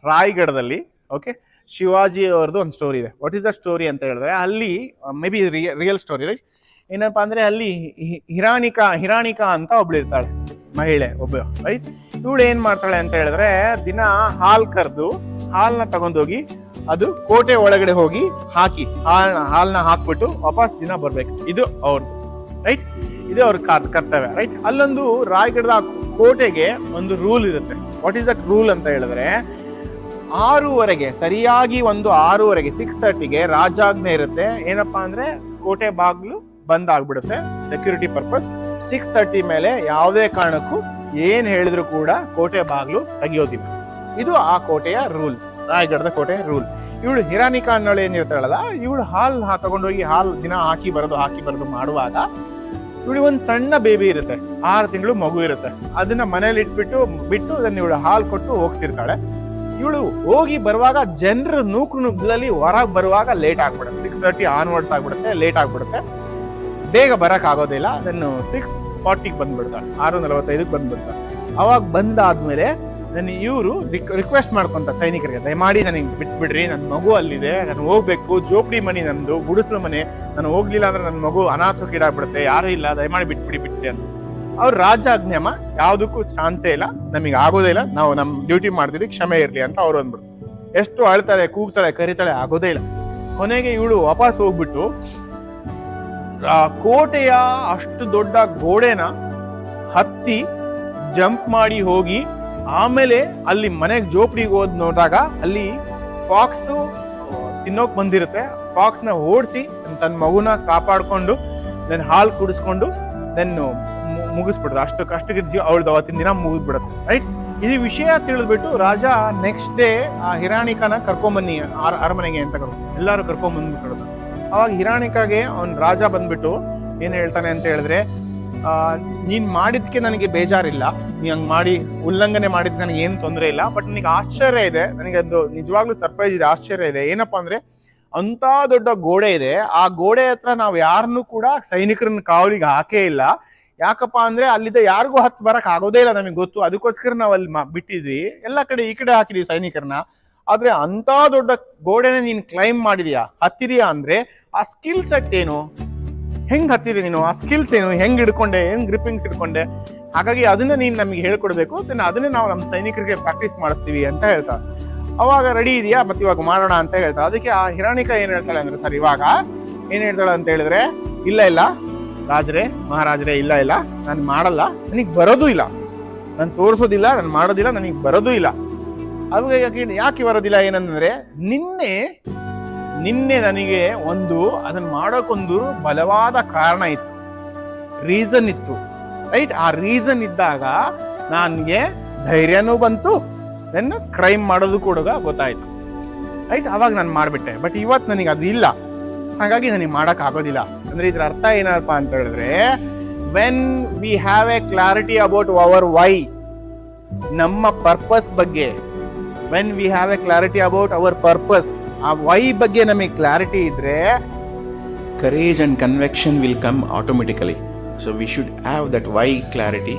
ರಾಯಗಢದಲ್ಲಿ okay Shivaji ಅವ್ರದ್ದು ಒಂದು story ಇದೆ. ವಾಟ್ ಇಸ್ ದ ಸ್ಟೋರಿ ಅಂತ ಹೇಳಿದ್ರೆ ಅಲ್ಲಿ may be real story right. ಏನಪ್ಪಾ ಅಂದ್ರೆ ಅಲ್ಲಿ ಹಿರಾಣಿಕಾ ಅಂತ ಒಬ್ಳು ಇರ್ತಾಳೆ, ಮಹಿಳೆ ಒಬ್ಬ ರೈಟ್. ಇವಳು ಏನ್ ಮಾಡ್ತಾಳೆ ಅಂತ ಹೇಳಿದ್ರೆ ದಿನ ಹಾಲ್ ಕರೆದು ಹಾಲ್ನ ತಗೊಂಡೋಗಿ ಅದು ಕೋಟೆ ಒಳಗಡೆ ಹೋಗಿ ಹಾಕಿ ಹಾಲ್ನ ಹಾಕ್ಬಿಟ್ಟು ವಾಪಸ್ ದಿನ ಬರ್ಬೇಕು. ಇದು ಅವ್ರದ್ದು ರೈಟ್, ಇದು ಅವ್ರ ಕರ್ತವ್ಯ ರೈಟ್. ಅಲ್ಲೊಂದು ರಾಯಗಢದ ಕೋಟೆಗೆ ಒಂದು ರೂಲ್ ಇರುತ್ತೆ. ವಾಟ್ ಈಸ್ ದಟ್ ರೂಲ್ ಅಂತ ಹೇಳಿದ್ರೆ 6:30 ಸರಿಯಾಗಿ 6:30 6:30 ರಾಜಾಜ್ಞೆ ಇರುತ್ತೆ. ಏನಪ್ಪಾ ಅಂದ್ರೆ ಕೋಟೆ ಬಾಗ್ಲು ಬಂದ್ ಆಗ್ಬಿಡುತ್ತೆ ಸೆಕ್ಯೂರಿಟಿ ಪರ್ಪಸ್. 6:30 ಮೇಲೆ ಯಾವುದೇ ಕಾರಣಕ್ಕೂ ಏನ್ ಹೇಳಿದ್ರು ಕೂಡ ಕೋಟೆ ಬಾಗ್ಲು ತೆಗಿಯೋದಿಲ್ಲ. ಇದು ಆ ಕೋಟೆಯ ರೂಲ್, ರಾಯಗಢದ ಕೋಟೆಯ ರೂಲ್. ಇವಳು ಹಿರಾಣಿಕಾ ಅನ್ನೋಳು ಏನಿರ್ತಾಳಲ್ಲ, ಇವಳು ಹಾಲ್ ತಗೊಂಡೋಗಿ ಹಾಲ್ ದಿನ ಹಾಕಿ ಬರೋದು ಮಾಡುವಾಗ ಇವಳು ಒಂದು ಸಣ್ಣ ಬೇಬಿ ಇರುತ್ತೆ, 6 ತಿಂಗಳು ಮಗು ಇರುತ್ತೆ. ಅದನ್ನ ಮನೇಲಿ ಬಿಟ್ಟು ಅದನ್ನ ಇವಳು ಹಾಲ್ ಕೊಟ್ಟು ಹೋಗ್ತಿರ್ತಾಳೆ. ಇವಳು ಹೋಗಿ ಬರುವಾಗ ಜನರ ನುಗ್ಗಲ್ಲಿ ಹೊರಗೆ ಬರುವಾಗ ಲೇಟ್ ಆಗ್ಬಿಡುತ್ತೆ. 6:30 ಆನ್ವರ್ಡ್ಸ್ ಆಗ್ಬಿಡುತ್ತೆ, ಲೇಟ್ ಆಗ್ಬಿಡುತ್ತೆ, ಬೇಗ ಬರಕ್ ಆಗೋದಿಲ್ಲ. ಅದನ್ನು 6:40 ಬಂದ್ಬಿಡ್ತಾಳೆ, 6:45 ಬಂದ್ಬಿಡ್ತಾಳೆ. ಅವಾಗ ಬಂದಾದ್ಮೇಲೆ ಇವರು ರಿಕ್ವೆಸ್ಟ್ ಮಾಡ್ಕೊಂತ ಸೈನಿಕರಿಗೆ, ದಯಮಾಡಿ ನನಗೆ ಬಿಟ್ಬಿಡ್ರಿ, ನನ್ನ ಮಗು ಅಲ್ಲಿದೆ, ನಾನು ಹೋಗ್ಬೇಕು, ಜೋಪಡಿ ಮನೆ ನಂದು, ಗುಡಿಸ್ಲ ಮನೆ, ನಾನು ಹೋಗ್ಲಿಲ್ಲ ಅಂದ್ರೆ ನನ್ನ ಮಗು ಅನಾಥಕ್ಕೀಡಾಗ್ಬಿಡುತ್ತೆ, ಯಾರು ಇಲ್ಲ, ದಯಮಾಡಿ ಬಿಟ್ಬಿಡಿ ಅಂತ. ಅವ್ರ ರಾಜಾಜ್ಞೆಮ ಯಾವ್ದಕ್ಕೂ ಚಾನ್ಸೇ ಇಲ್ಲ, ನಮಗೆ ಆಗೋದೇ ಇಲ್ಲ, ನಾವು ನಮ್ ಡ್ಯೂಟಿ ಮಾಡ್ತೀವಿ, ಕ್ಷಮೆ ಇರ್ಲಿ ಅಂತ ಅವ್ರು ಅಂದ್ಬಿಟ್ಟು ಎಷ್ಟು ಅಳ್ತಾಳೆ, ಕೂಗ್ತಾಳೆ, ಕರಿತಾಳೆ, ಆಗೋದೇ ಇಲ್ಲ. ಕೊನೆಗೆ ಇವಳು ವಾಪಸ್ ಹೋಗ್ಬಿಟ್ಟು ಕೋಟೆಯ ಅಷ್ಟು ದೊಡ್ಡ ಗೋಡೆನ ಹತ್ತಿ ಜಂಪ್ ಮಾಡಿ ಹೋಗಿ ಆಮೇಲೆ ಅಲ್ಲಿ ಮನೆಗೆ ಜೋಪಡಿಗೆ ಹೋದ್ ನೋಡಿದಾಗ ಅಲ್ಲಿ ಫಾಕ್ಸ್ ತಿನ್ನೋಕ್ ಬಂದಿರುತ್ತೆ. ಫಾಕ್ಸ್ ನ ಓಡಿಸಿ ತನ್ನ ಮಗುನ ಕಾಪಾಡ್ಕೊಂಡು ನನ್ನ ಹಾಲು ಕುಡಿಸ್ಕೊಂಡು ಮುಗಿಸ್ಬಿಡುತ್ತೆ. ಅಷ್ಟಕ್ಕೆ ಅವಳದು ಅವತ್ತಿನ ದಿನ ಮುಗಿದ್ಬಿಡುತ್ತೆ ರೈಟ್. ಈ ವಿಷಯ ತಿಳಿದ್ಬಿಟ್ಟು ರಾಜ ನೆಕ್ಸ್ಟ್ ಡೇ ಆ ಹಿರಾಣಿಕಾನ ಕರ್ಕೊಂಬನ್ನಿ ಅರಮನೆಗೆ ಅಂತ ಎಲ್ಲಾರು ಕರ್ಕೊಂಬಂದ್ಬಿಟ್ಟು, ಅವಾಗ ಹಿರಾಣಿಕಾಗೆ ಅವ್ನ್ ರಾಜ ಬಂದ್ಬಿಟ್ಟು ಏನ್ ಹೇಳ್ತಾನೆ ಅಂತ ಹೇಳಿದ್ರೆ, ನೀನ್ ಮಾಡಿದ್ಕೆ ನನಗೆ ಬೇಜಾರಿಲ್ಲ, ನೀ ಹಂಗ್ ಮಾಡಿ ಉಲ್ಲಂಘನೆ ಮಾಡಿದ್ಕೆ ನನಗೆ ಏನು ತೊಂದರೆ ಇಲ್ಲ, ಬಟ್ ನನಗೆ ಆಶ್ಚರ್ಯ ಇದೆ, ನನಗೆ ಅದು ನಿಜವಾಗ್ಲೂ ಸರ್ಪ್ರೈಸ್ ಇದೆ, ಆಶ್ಚರ್ಯ ಇದೆ. ಏನಪ್ಪಾ ಅಂದ್ರೆ ಅಂತ ದೊಡ್ಡ ಗೋಡೆ ಇದೆ, ಆ ಗೋಡೆ ಹತ್ರ ನಾವು ಯಾರನ್ನೂ ಕೂಡ ಸೈನಿಕರನ್ನ ಕಾವಲಿಗೆ ಹಾಕೇ ಇಲ್ಲ. ಯಾಕಪ್ಪ ಅಂದ್ರೆ ಅಲ್ಲಿದ್ದ ಯಾರಿಗೂ ಹತ್ತು ಬರಕ್ ಆಗೋದೇ ಇಲ್ಲ, ನಮಗೆ ಗೊತ್ತು, ಅದಕ್ಕೋಸ್ಕರ ನಾವ್ ಅಲ್ಲಿ ಬಿಟ್ಟಿದ್ವಿ, ಎಲ್ಲಾ ಕಡೆ ಈ ಕಡೆ ಹಾಕಿದ್ವಿ ಸೈನಿಕರನ್ನ. ಆದ್ರೆ ಅಂತ ದೊಡ್ಡ ಗೋಡೆನ ನೀನ್ ಕ್ಲೈಮ್ ಮಾಡಿದ್ಯಾ, ಹತ್ತಿದ್ಯಾ ಅಂದ್ರೆ ಆ ಸ್ಕಿಲ್ ಸೆಟ್ ಏನು, ಹೆಂಗ್ ಹತ್ತಿದೆ ನೀನು, ಆ ಸ್ಕಿಲ್ಸ್ ಏನು, ಹೆಂಗ್ ಹಿಡ್ಕೊಂಡೆ, ಹೆಂಗ್ ಗ್ರಿಪ್ಪಿಂಗ್ಸ್ ಹಿಡ್ಕೊಂಡೆ, ಹಾಗಾಗಿ ಅದನ್ನ ನೀನ್ ನಮಗೆ ಹೇಳ್ಕೊಡ್ಬೇಕು, ಅದನ್ನೇ ನಾವು ನಮ್ಮ ಸೈನಿಕರಿಗೆ ಪ್ರಾಕ್ಟೀಸ್ ಮಾಡಿಸ್ತೀವಿ ಅಂತ ಹೇಳ್ತಾರೆ. ಅವಾಗ ರೆಡಿ ಇದೆಯಾ, ಮತ್ತೆ ಇವಾಗ ಮಾಡೋಣ ಅಂತ ಹೇಳ್ತಾರೆ. ಅದಕ್ಕೆ ಆ ಹಿರಾಣಿಕಾ ಏನ್ ಹೇಳ್ತಾಳೆ ಅಂದ್ರೆ, ಸರ್ ಇವಾಗ ಏನ್ ಹೇಳ್ತಾಳೆ ಅಂತ ಹೇಳಿದ್ರೆ, ಇಲ್ಲ ರಾಜರೇ ಮಹಾರಾಜರೇ, ಇಲ್ಲ ನಾನು ಮಾಡಲ್ಲ, ನನಗ್ ಬರೋದು ಇಲ್ಲ, ನಾನು ತೋರಿಸೋದಿಲ್ಲ, ನಾನು ಮಾಡೋದಿಲ್ಲ, ನನಗ್ ಬರೋದು ಇಲ್ಲ. ಅವಾಗ ಯಾಕೆ ಬರೋದಿಲ್ಲ ಏನಂದ್ರೆ, ನಿನ್ನೆ ನನಗೆ ಅದನ್ನ ಮಾಡೋಕೊಂದು ಬಲವಾದ ಕಾರಣ ಇತ್ತು, ರೀಸನ್ ಇತ್ತು ರೈಟ್. ಆ ರೀಸನ್ ಇದ್ದಾಗ ನನ್ಗೆ ಧೈರ್ಯನೂ ಬಂತು, ನನ್ನ ಕ್ರೈಮ್ ಮಾಡೋದು ಕೂಡ ಗೊತ್ತಾಯ್ತು ರೈಟ್. ಅವಾಗ ನಾನು ಮಾಡ್ಬಿಟ್ಟೆ. ಬಟ್ ಇವತ್ತು ನನಗೆ ಅದು ಇಲ್ಲ, ಹಾಗಾಗಿ ನನಗೆ ಮಾಡಕ್ ಆಗೋದಿಲ್ಲ. ಅಂದ್ರೆ ಇದ್ರ ಅರ್ಥ ಏನಪ್ಪಾ ಅಂತ ಹೇಳಿದ್ರೆ, when we have a clarity about our why, ನಮ್ಮ ಪರ್ಪಸ್ ಬಗ್ಗೆ, when we have a clarity about our purpose, ಆ ವೈ ಬಗ್ಗೆ ನಮಗೆ ಕ್ಲಾರಿಟಿ ಇದ್ರೆ, courage and conviction will come automatically. So we should have that why clarity